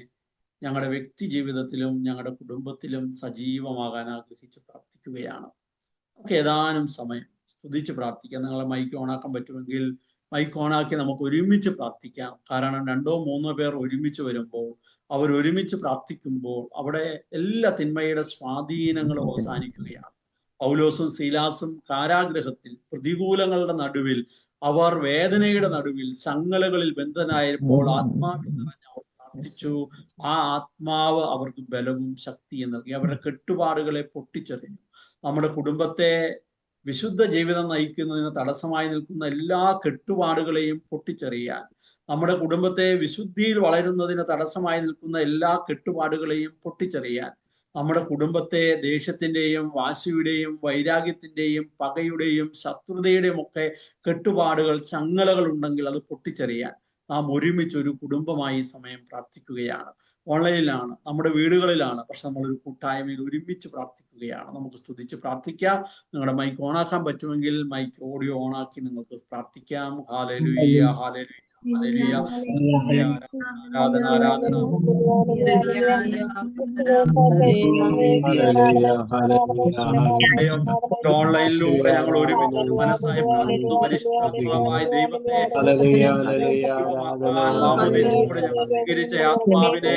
[SPEAKER 1] ഞങ്ങളുടെ വ്യക്തി ജീവിതത്തിലും ഞങ്ങളുടെ കുടുംബത്തിലും സജീവമാകാൻ ആഗ്രഹിച്ച് പ്രാർത്ഥിക്കുകയാണ്. നമുക്ക് ഏതാനും സമയം സ്തുതിച്ച് പ്രാർത്ഥിക്കാം. നിങ്ങളെ മൈക്ക് ഓണാക്കാൻ പറ്റുമെങ്കിൽ മൈക്ക് ഓണാക്കി നമുക്ക് ഒരുമിച്ച് പ്രാർത്ഥിക്കാം. കാരണം 2-3 പേർ ഒരുമിച്ച് വരുമ്പോൾ, അവർ ഒരുമിച്ച് പ്രാർത്ഥിക്കുമ്പോൾ അവിടെ എല്ലാ തിന്മയുടെ സ്വാധീനങ്ങളും അവസാനിക്കുകയാണ്. പൗലോസും സീലാസും കാരാഗ്രഹത്തിൽ പ്രതികൂലങ്ങളുടെ നടുവിൽ, അവർ വേദനയുടെ നടുവിൽ ചങ്ങലകളിൽ ബന്ധനായപ്പോൾ ആത്മാവിൽ നിറഞ്ഞ അവർ പ്രാർത്ഥിച്ചു. ആ ആത്മാവ് അവർക്ക് ബലവും ശക്തിയും നൽകി. അവരുടെ കെട്ടുപാടുകളെ പൊട്ടിച്ചെറിഞ്ഞു. നമ്മുടെ കുടുംബത്തെ വിശുദ്ധ ജീവിതം നയിക്കുന്നതിന് തടസ്സമായി നിൽക്കുന്ന എല്ലാ കെട്ടുപാടുകളെയും പൊട്ടിച്ചെറിയാൻ, നമ്മുടെ കുടുംബത്തെ വിശുദ്ധിയിൽ വളരുന്നതിന് തടസ്സമായി നിൽക്കുന്ന എല്ലാ കെട്ടുപാടുകളെയും പൊട്ടിച്ചെറിയാൻ, നമ്മുടെ കുടുംബത്തെ ദേഷ്യത്തിന്റെയും വാശിയുടെയും വൈരാഗ്യത്തിന്റെയും പകയുടെയും ശത്രുതയുടെയും ഒക്കെ കെട്ടുപാടുകൾ, ചങ്ങലകൾ ഉണ്ടെങ്കിൽ അത് പൊട്ടിച്ചെറിയാൻ, നാം ഒരുമിച്ച് ഒരു കുടുംബമായി ഈ സമയം പ്രാർത്ഥിക്കുകയാണ്. ഓൺലൈനിലാണ്, നമ്മുടെ വീടുകളിലാണ്, പക്ഷെ നമ്മളൊരു കൂട്ടായ്മയിൽ ഒരുമിച്ച് പ്രാർത്ഥിക്കുകയാണ്. നമുക്ക് സ്തുതിച്ച് പ്രാർത്ഥിക്കാം. നിങ്ങളുടെ മൈക്ക് ഓണാക്കാൻ പറ്റുമെങ്കിൽ മൈക്ക് ഓഡിയോ ഓണാക്കി നിങ്ങൾക്ക് പ്രാർത്ഥിക്കാം. ഹല്ലേലൂയ, ഹല്ലേലൂയ, ഹല്ലേലൂയ. ആരാധന, ആരാധന. ഓൺലൈനിലൂടെ ഞങ്ങൾ ഒരുമിച്ച് ഒരു മനസ്സായി പ്രാർത്ഥിക്കുന്നു. പരിശുദ്ധാത്മാവായ ദൈവത്തെ മാമോദീസയിലൂടെ ഞങ്ങൾ സ്വീകരിച്ച ആത്മാവിനെ,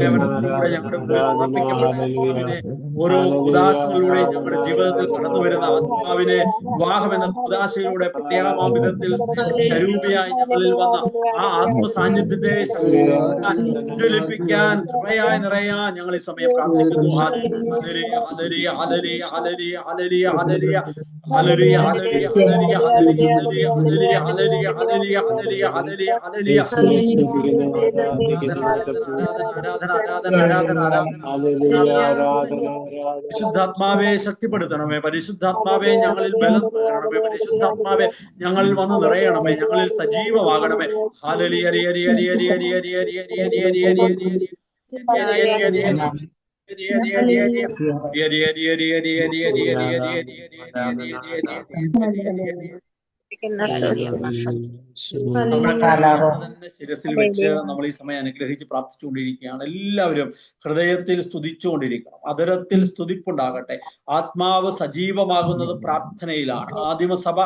[SPEAKER 1] സേവനത്തിലൂടെ ഞങ്ങളുടെ ഉള്ളിൽ ഉറപ്പിക്കപ്പെട്ട ആത്മാവിനെ, ഓരോ ഉദാശകളിലൂടെയും ഞങ്ങളുടെ ജീവിതത്തിൽ കടന്നു വരുന്ന ആത്മാവിനെ, വിവാഹം എന്ന ഉദാശയിലൂടെ പ്രത്യേകമാം വിധത്തിൽ കരൂപിയായി ഞങ്ങളിൽ വന്ന ആ ആത്മസാന്നിധ്യത്തെ ജ്വലിപ്പിക്കാൻ, കൃപയായി നിറയാൻ ഞങ്ങൾ ഈ സമയം പ്രാർത്ഥിക്കുന്നു. ഹല്ലേലൂയ, ഹല്ലേലൂയ, ഹല്ലേലൂയ, ഹല്ലേലൂയ, ഹല്ലേലൂയ, ഹല്ലേലൂയ, ഹല്ലേലൂയ, ഹല്ലേലൂയ, ഹല്ലേലൂയ, ഹല്ലേലൂയ, ഹല്ലേലൂയ, ഹല്ലേലൂയ, ഹല്ലേലൂയ, ഹല്ലേലൂയ, ഹല്ലേലൂയ, ഹല്ലേലൂയ. പരിശുദ്ധാത്മാവെ ശക്തിപ്പെടുത്തണമേ, പരിശുദ്ധാത്മാവെ ഞങ്ങളിൽ ബലം പകരണമേ, പരിശുദ്ധാത്മാവെ ഞങ്ങളിൽ വന്ന് നിറയണമേ, ഞങ്ങളിൽ സജീവമാകണമേ. ഹല്ലേലൂയ, ഹരി ഹരി ഹരി ഹരി ഹരി ഹരി ഹരി ഹരി ഹരി ഹരി ഹരി ഹരി നമ്മുടെ കരങ്ങൾ തന്നെ ശിരസിൽ വെച്ച് നമ്മൾ ഈ സമയം അനുഗ്രഹിച്ച് പ്രാർത്ഥിച്ചുകൊണ്ടിരിക്കുകയാണ്. എല്ലാവരും ഹൃദയത്തിൽ സ്തുതിച്ചുകൊണ്ടിരിക്കണം. അതരത്തിൽ സ്തുതിപ്പുണ്ടാകട്ടെ. ആത്മാവ് സജീവമാകുന്നത് പ്രാർത്ഥനയിലാണ്. ആദിമസഭ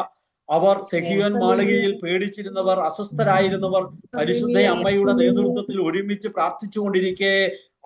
[SPEAKER 1] അവർ സെഹിയോൻ മാളികയിൽ പേടിച്ചിരുന്നവർ, അസ്വസ്ഥരായിരുന്നവർ പരിശുദ്ധ അമ്മയുടെ നേതൃത്വത്തിൽ ഒരുമിച്ച് പ്രാർത്ഥിച്ചുകൊണ്ടിരിക്കെ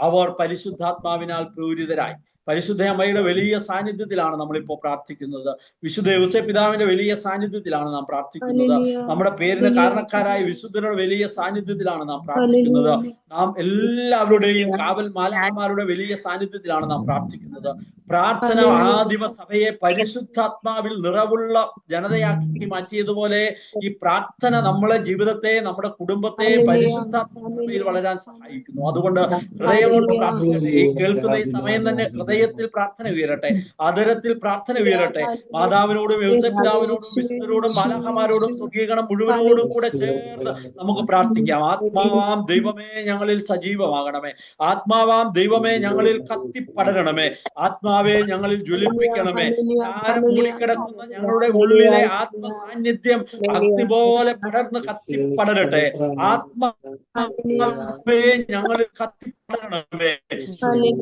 [SPEAKER 1] അവർ പരിശുദ്ധാത്മാവിനാൽ പ്രേരിതരായി. പരിശുദ്ധ അമ്മയുടെ വലിയ സാന്നിധ്യത്തിലാണ് നമ്മളിപ്പോൾ പ്രാർത്ഥിക്കുന്നത്. വിശുദ്ധ യോസേപ്പ് പിതാവിന്റെ വലിയ സാന്നിധ്യത്തിലാണ് നാം പ്രാർത്ഥിക്കുന്നത്. നമ്മുടെ പേരിന് കാരണക്കാരായ വിശുദ്ധരുടെ വലിയ സാന്നിധ്യത്തിലാണ് നാം പ്രാർത്ഥിക്കുന്നത്. നാം എല്ലാവരുടെയും കാവൽ മാലാഖമാരുടെ വലിയ സാന്നിധ്യത്തിലാണ് നാം പ്രാർത്ഥിക്കുന്നത്. പ്രാർത്ഥന ആദിമ സഭയെ പരിശുദ്ധാത്മാവിൽ നിറവുള്ള ജനതയാക്കി മാറ്റിയതുപോലെ ഈ പ്രാർത്ഥന നമ്മളെ ജീവിതത്തെ, നമ്മുടെ കുടുംബത്തെ പരിശുദ്ധാത്മാവിൽ വളരാൻ സഹായിക്കുന്നു. അതുകൊണ്ട് ഹൃദയം കൊണ്ട് പ്രാർത്ഥിക്കട്ടെ. ഈ കേൾക്കുന്ന ഈ സമയം തന്നെ ഹൃദയത്തിൽ പ്രാർത്ഥന ഉയരട്ടെ, അതരത്തിൽ പ്രാർത്ഥന ഉയരട്ടെ. മാതാവിനോടും യോസേപ്പിതാവിനോടും വിശുദ്ധരോടും മാലാഖമാരോടും സ്വർഗ്ഗീയഗണം മുഴുവനോടും കൂടെ ചേർന്ന് നമുക്ക് പ്രാർത്ഥിക്കാം. ആത്മാവാം ദൈവമേ ഞങ്ങളിൽ സജീവമാകണമേ, ആത്മാവാം ദൈവമേ ഞങ്ങളിൽ കത്തിപ്പടരണമേ, ആത്മാവെ ഞങ്ങളിൽ ജ്വലിപ്പിക്കണമേ. ആരും മൂടിക്കിടക്കുന്ന ഞങ്ങളുടെ ഉള്ളിലെ ആത്മസാന്നിധ്യം അഗ്നി പോലെ പടർന്ന് കത്തിപ്പടരട്ടെ. ആത്മാവേ ഞങ്ങളിൽ കത്തിപ്പടരണമേ,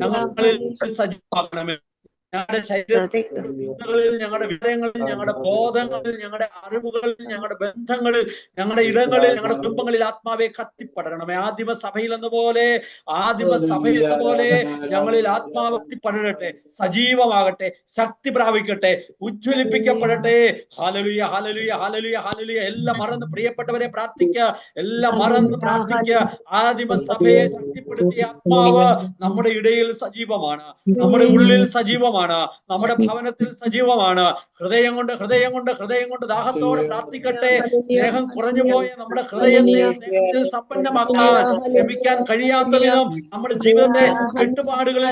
[SPEAKER 1] ഞങ്ങളിൽ സജീവമാക്കണമേ. ഞങ്ങളുടെ ശരീരങ്ങളിൽ, ഞങ്ങളുടെ വിഷയങ്ങളിൽ, ഞങ്ങളുടെ ബോധങ്ങളിൽ, ഞങ്ങളുടെ അറിവുകളിൽ, ഞങ്ങളുടെ ബന്ധങ്ങളിൽ, ഞങ്ങളുടെ ഇടങ്ങളിൽ, ഞങ്ങളുടെ കുടുംബങ്ങളിൽ ആത്മാവെ കത്തിപ്പടരണമേ. ആദിമ സഭയിൽ എന്നപോലെ, ആദിമ സഭയിൽ എന്നപോലെ ഞങ്ങളിൽ ആത്മാവ് കത്തിപ്പടരട്ടെ, സജീവമാകട്ടെ, ശക്തി പ്രാപിക്കട്ടെ, ഉജ്ജ്വലിപ്പിക്കപ്പെടട്ടെ. ഹല്ലേലൂയ, ഹല്ലേലൂയ, ഹല്ലേലൂയ, ഹല്ലേലൂയ. എല്ലാം മറന്ന് പ്രിയപ്പെട്ടവരെ പ്രാർത്ഥിക്കുക, എല്ലാം മറന്ന് പ്രാർത്ഥിക്കുക. ആദിമ സഭയെ ശക്തിപ്പെടുത്തിയ ആത്മാവ് നമ്മുടെ ഇടയിൽ സജീവമാണ്, നമ്മുടെ ഉള്ളിൽ സജീവമാണ്, നമ്മുടെ ഭവനത്തിൽ സജീവമാണ്. ഹൃദയം കൊണ്ട് ഹൃദയം കൊണ്ട് ഹൃദയം കൊണ്ട് ദാഹത്തോടെ പ്രാർത്ഥിക്കട്ടെ. സ്നേഹം കുറഞ്ഞുപോയ നമ്മുടെ ഹൃദയത്തെ സ്നേഹത്തിൽ സമ്പന്നമാക്കാൻ, ക്ഷമിക്കാൻ കഴിയാത്ത വിധം നമ്മുടെ ജീവിതത്തെ കെട്ടുപാടുകളിൽ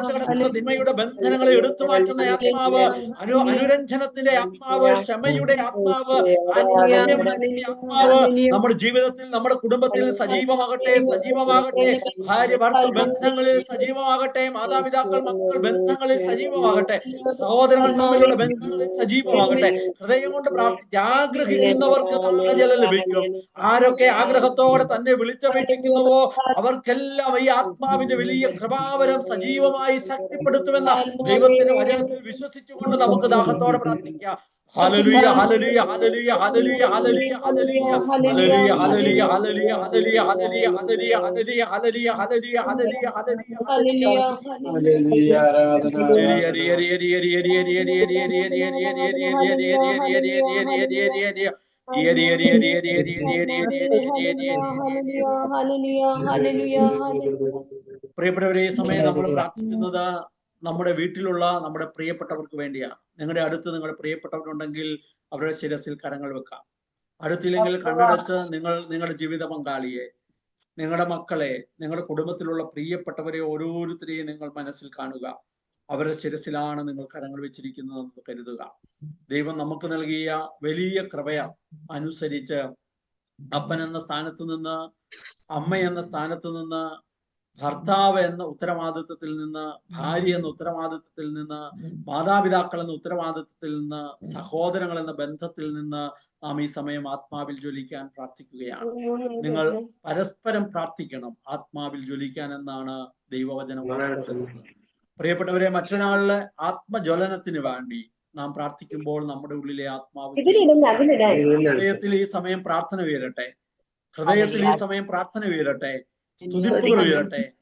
[SPEAKER 1] കിടക്കുന്ന തിന്മയുടെ ബന്ധനങ്ങളെ എടുത്തു മാറ്റുന്ന ആത്മാവ്, അനുരഞ്ജനത്തിന്റെ ആത്മാവ്, ക്ഷമയുടെ ആത്മാവ്, ആത്മാവ് നമ്മുടെ ജീവിതത്തിൽ, നമ്മുടെ കുടുംബത്തിൽ സജീവമാകട്ടെ, സജീവമാകട്ടെ. ഭാര്യ ഭർത്തൃ ബന്ധങ്ങളിൽ സജീവമാകട്ടെ, മാതാപിതാക്കൾ മക്കൾ ബന്ധങ്ങളിൽ സജീവമാകട്ടെ, സഹോദരങ്ങൾ തമ്മിലുള്ള ബന്ധങ്ങളിൽ സജീവമാകട്ടെ. ഹൃദയം കൊണ്ട് പ്രാർത്ഥിച്ച് ആഗ്രഹിക്കുന്നവർക്ക് ദാഹജലം ലഭിക്കും. ആരൊക്കെ ആഗ്രഹത്തോടെ തന്നെ വിളിച്ചപേക്ഷിക്കുന്നുവോ അവർക്കെല്ലാം ഈ ആത്മാവിന്റെ വലിയ കൃപാവരം സജീവമായി ശക്തിപ്പെടുത്തുമെന്ന ദൈവത്തിന്റെ വചനത്തിൽ വിശ്വസിച്ചുകൊണ്ട് നമുക്ക് ദാഹത്തോടെ പ്രാർത്ഥിക്കാം. ഹല്ലേലൂയ, ഹല്ലേലൂയ, ഹല്ലേലൂയ, ഹല്ലേലൂയ, ഹല്ലേലൂയ, ഹല്ലേലൂയ, ഹല്ലേലൂയ, ഹല്ലേലൂയ, ഹല്ലേലൂയ, ഹല്ലേലൂയ, ഹല്ലേലൂയ, ഹല്ലേലൂയ, ഹല്ലേലൂയ, ഹല്ലേലൂയ, ഹല്ലേലൂയ, ഹല്ലേലൂയ, പ്രിയപ്പെട്ടവരെ, ഈ സമയം നമ്മൾ പ്രാർത്ഥിക്കുന്നത് നമ്മുടെ വീട്ടിലുള്ള നമ്മുടെ പ്രിയപ്പെട്ടവർക്ക് വേണ്ടിയാണ്. നിങ്ങളുടെ അടുത്ത് നിങ്ങളുടെ പ്രിയപ്പെട്ടവരുണ്ടെങ്കിൽ അവരുടെ ശിരസിൽ കരങ്ങൾ വെക്കാം. അടുത്തില്ലെങ്കിൽ കണ്ണടച്ച് നിങ്ങളുടെ ജീവിത പങ്കാളിയെ, നിങ്ങളുടെ മക്കളെ, നിങ്ങളുടെ കുടുംബത്തിലുള്ള പ്രിയപ്പെട്ടവരെ ഓരോരുത്തരെയും നിങ്ങൾ മനസ്സിൽ കാണുക. അവരുടെ ശിരസിലാണ് നിങ്ങൾ കരങ്ങൾ വെച്ചിരിക്കുന്നതെന്ന് കരുതുക. ദൈവം നമുക്ക് നൽകിയ വലിയ കൃപ അനുസരിച്ച് അപ്പൻ എന്ന സ്ഥാനത്ത് നിന്ന്, അമ്മ എന്ന സ്ഥാനത്ത് നിന്ന്, ഭർത്താവ് എന്ന ഉത്തരവാദിത്വത്തിൽ നിന്ന്, ഭാര്യ എന്ന ഉത്തരവാദിത്വത്തിൽ നിന്ന്, മാതാപിതാക്കൾ എന്ന ഉത്തരവാദിത്വത്തിൽ നിന്ന്, സഹോദരങ്ങൾ എന്ന ബന്ധത്തിൽ നിന്ന് നാം ഈ സമയം ആത്മാവിൽ ജ്വലിക്കാൻ പ്രാർത്ഥിക്കുകയാണ്. നിങ്ങൾ പരസ്പരം പ്രാർത്ഥിക്കണം ആത്മാവിൽ ജ്വലിക്കാൻ എന്നാണ് ദൈവവചനം ഓർമ്മപ്പെടുത്തുന്നത്. പ്രിയപ്പെട്ടവരെ, മറ്റൊരാളുടെ ആത്മജ്വലനത്തിന് വേണ്ടി നാം പ്രാർത്ഥിക്കുമ്പോൾ നമ്മുടെ ഉള്ളിലെ ആത്മാവ് ഹൃദയത്തിൽ ഈ സമയം പ്രാർത്ഥന ഉയരട്ടെ. ഹൃദയത്തിൽ ഈ സമയം പ്രാർത്ഥന ഉയരട്ടെ. സ്തുതിപ്പുകൾ ഉയരട്ടെ.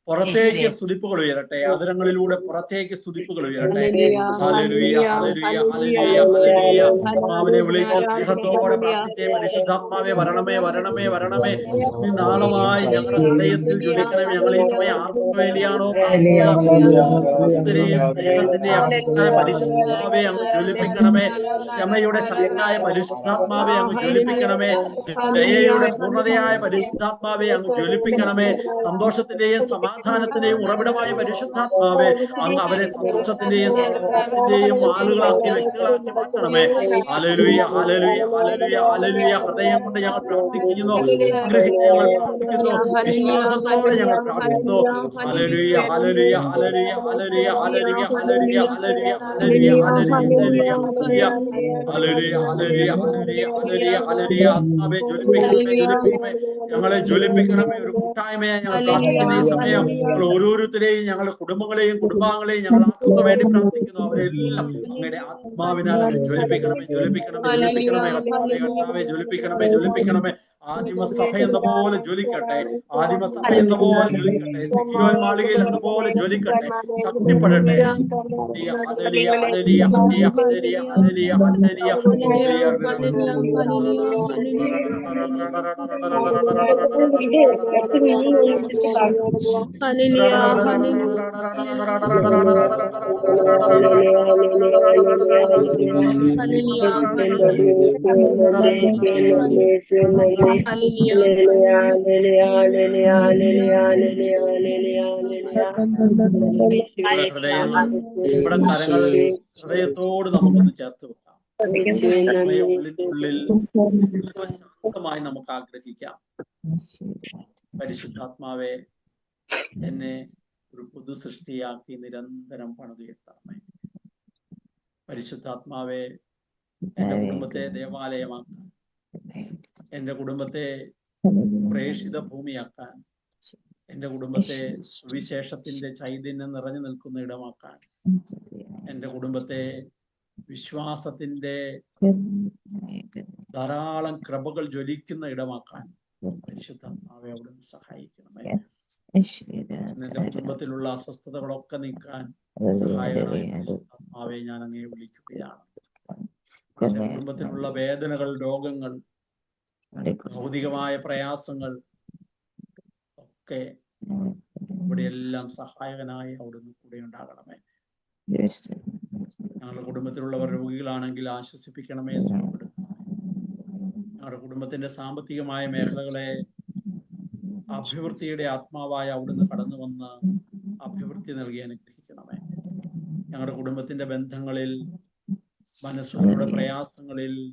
[SPEAKER 1] പുറത്തേക്ക് സ്തുതിപ്പുകൾ ഉയരട്ടെ. അതിരങ്ങളിലൂടെ പുറത്തേക്ക് സ്തുതിപ്പുകൾ ഉയരട്ടെ. ഹല്ലേലൂയ, ഹല്ലേലൂയ, ഹല്ലേലൂയ, ഹല്ലേലൂയ. ആത്മാവിനെ വിളിച്ച് സ്നേഹത്തോടെ പ്രാർത്ഥിച്ചേ. പരിശുദ്ധാത്മാവെ വരണമേ, വരണമേ, വരണമേ. നീ നാളമായി ഞങ്ങളുടെ ഹൃദയത്തിൽ ജ്വലിക്കണമേ. ഞങ്ങൾ ഈ സമയം ആർക്കു വേണ്ടിയാണോ പ്രാർത്ഥിക്കുന്നതിനെയും സ്നേഹത്തിന്റെ അഗ്നിയായ പരിശുദ്ധാത്മാവെ അങ്ങ് ജ്വലിപ്പിക്കണമേ. ക്ഷമയുടെ ശക്തിയായ പരിശുദ്ധാത്മാവെ അങ്ങ് ജ്വലിപ്പിക്കണമേ. ദയയുടെ പൂർണ്ണതയായ പരിശുദ്ധാത്മാവെ അങ്ങ് ജ്വലിപ്പിക്കണമേ. സന്തോഷത്തിന്റെയും സമാധാനത്തിന്റെയും ഉറവിടമായ പരിശുദ്ധാത്മാവെ അങ്ങ് അവരെ സന്തോഷത്തിന്റെയും സമാധാനത്തിന്റെയും ആളുകളാക്കി, വ്യക്തികളാക്കി മാറ്റണമേ. ഹല്ലേലൂയ, ഹല്ലേലൂയ, ഹല്ലേലൂയ, ഹല്ലേലൂയ. ഹൃദയം കൊണ്ട് ഞങ്ങൾ പ്രാർത്ഥിക്കുന്നു, ആഗ്രഹിച്ച് ഞങ്ങൾ പ്രാർത്ഥിക്കുന്നു, വിശ്വാസത്തോടെ ഞങ്ങൾ പ്രാർത്ഥിക്കുന്നു. ഹല്ലേലൂയ, ഹല്ലേലൂയ, ഹല്ലേലൂയ, ഹല്ലേലൂയ, ഹല്ലേലൂയ, ഹല്ലേലൂയ, ഹല്ലേലൂയ, ഹല്ലേലൂയ, ഹല്ലേലൂയ, ഹല്ലേലൂയ, ഹല്ലേലൂയ, ഹല്ലേലൂയ, ഹല്ലേലൂയ, ഹല്ലേലൂയ. ആത്മാവെ ജ്വലിപ്പിക്കണമേ, ജ്വലിപ്പിക്കണമേ. ഞങ്ങളെ ജ്വലിപ്പിക്കണമേ. ഒരു കൂട്ടായ്മയെ ഞങ്ങൾ പ്രാർത്ഥിക്കുന്ന ഈ സമയം ഞങ്ങൾ ഓരോരുത്തരെയും, ഞങ്ങളുടെ കുടുംബങ്ങളെയും കുടുംബാംഗങ്ങളെയും ഞങ്ങൾ ആർക്കൊക്കെ വേണ്ടി പ്രാർത്ഥിക്കുന്നു അവരെല്ലാം അങ്ങയുടെ ആത്മാവിനാൽ അങ്ങ് ജ്വലിപ്പിക്കണമേ, ജ്വലിപ്പിക്കണമേ, ജ്വലിപ്പിക്കണമേ. കർത്താവേ, കർത്താവേ, ജ്വലിപ്പിക്കണമേ, ജ്വലിപ്പിക്കണമേ. ആദിമസഭ എന്ന പോലെ ജ്വലിക്കട്ടെ. ആദിമസഭ എന്ന പോലെ ജ്വലിക്കട്ടെ. സിഹിയോൻ മാളികയിൽ എന്ന പോലെ ജ്വലിക്കട്ടെ. ശക്തിപ്പെടട്ടെ. ഹല്ലേലൂയ, ഹല്ലേലൂയ, ഹല്ലേലൂയ, ഹല്ലേലൂയ, ഹല്ലേലൂയ, ഹല്ലേലൂയ. നമ്മുടെ കരങ്ങൾ ഹൃദയത്തോട് നമുക്കൊന്ന് ചേർത്ത് വെക്കാം. ഉള്ളിൽ ശാന്തമായി നമുക്ക് ആഗ്രഹിക്കാം. പരിശുദ്ധാത്മാവെ, എന്നെ ഒരു പുതു സൃഷ്ടിയാക്കി നിരന്തരം പണിതുയർത്തണമേ. പരിശുദ്ധാത്മാവെ, എന്റെ കുടുംബത്തെ ദേവാലയമാക്കാൻ, എന്റെ കുടുംബത്തെ പ്രേക്ഷിത ഭൂമിയാക്കാൻ, എന്റെ കുടുംബത്തെ സുവിശേഷത്തിന്റെ ചൈതന്യം നിറഞ്ഞു നിൽക്കുന്ന ഇടമാക്കാൻ, എന്റെ കുടുംബത്തെ വിശ്വാസത്തിന്റെ ധാരാളം കൃപകൾ ജ്വലിക്കുന്ന ഇടമാക്കാൻ പരിശുദ്ധാത്മാവെ അവിടുന്ന് സഹായിക്കണമേ. എന്റെ കുടുംബത്തിലുള്ള അസ്വസ്ഥതകളൊക്കെ നീക്കാൻ സഹായകനായ പരിശുദ്ധാത്മാവെ ഞാൻ അങ്ങയെ വിളിക്കുകയാണ്. എന്റെ കുടുംബത്തിലുള്ള വേദനകൾ, രോഗങ്ങൾ, ഭൗതികമായ പ്രയാസങ്ങൾ ഒക്കെ ഇവിടെയെല്ലാം സഹായകനായി അവിടുന്ന് കൂടെ ഉണ്ടാകണമേ. ഞങ്ങളുടെ കുടുംബത്തിലുള്ളവർ രോഗികളാണെങ്കിൽ ആശ്വസിപ്പിക്കണമേ, സുഖപ്പെടുത്തണമേ. ഞങ്ങളുടെ കുടുംബത്തിന്റെ സാമ്പത്തികമായ മേഖലകളെ അഭിവൃദ്ധിയുടെ ആത്മാവായ അവിടുന്ന് കടന്നു വന്ന് അഭിവൃദ്ധി നൽകി അനുഗ്രഹിക്കണമേ. ഞങ്ങളുടെ കുടുംബത്തിന്റെ ബന്ധങ്ങളിൽ, മനസ്സുകളുടെ പ്രയാസങ്ങളിൽ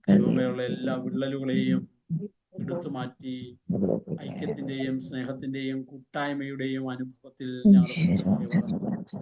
[SPEAKER 1] ദൈവമേയുള്ള എല്ലാ വിള്ളലുകളെയും എടുത്തു മാറ്റി ഐക്യത്തിന്റെയും സ്നേഹത്തിന്റെയും കൂട്ടായ്മയുടെയും അനുഭവത്തിൽ ഞങ്ങളുടെ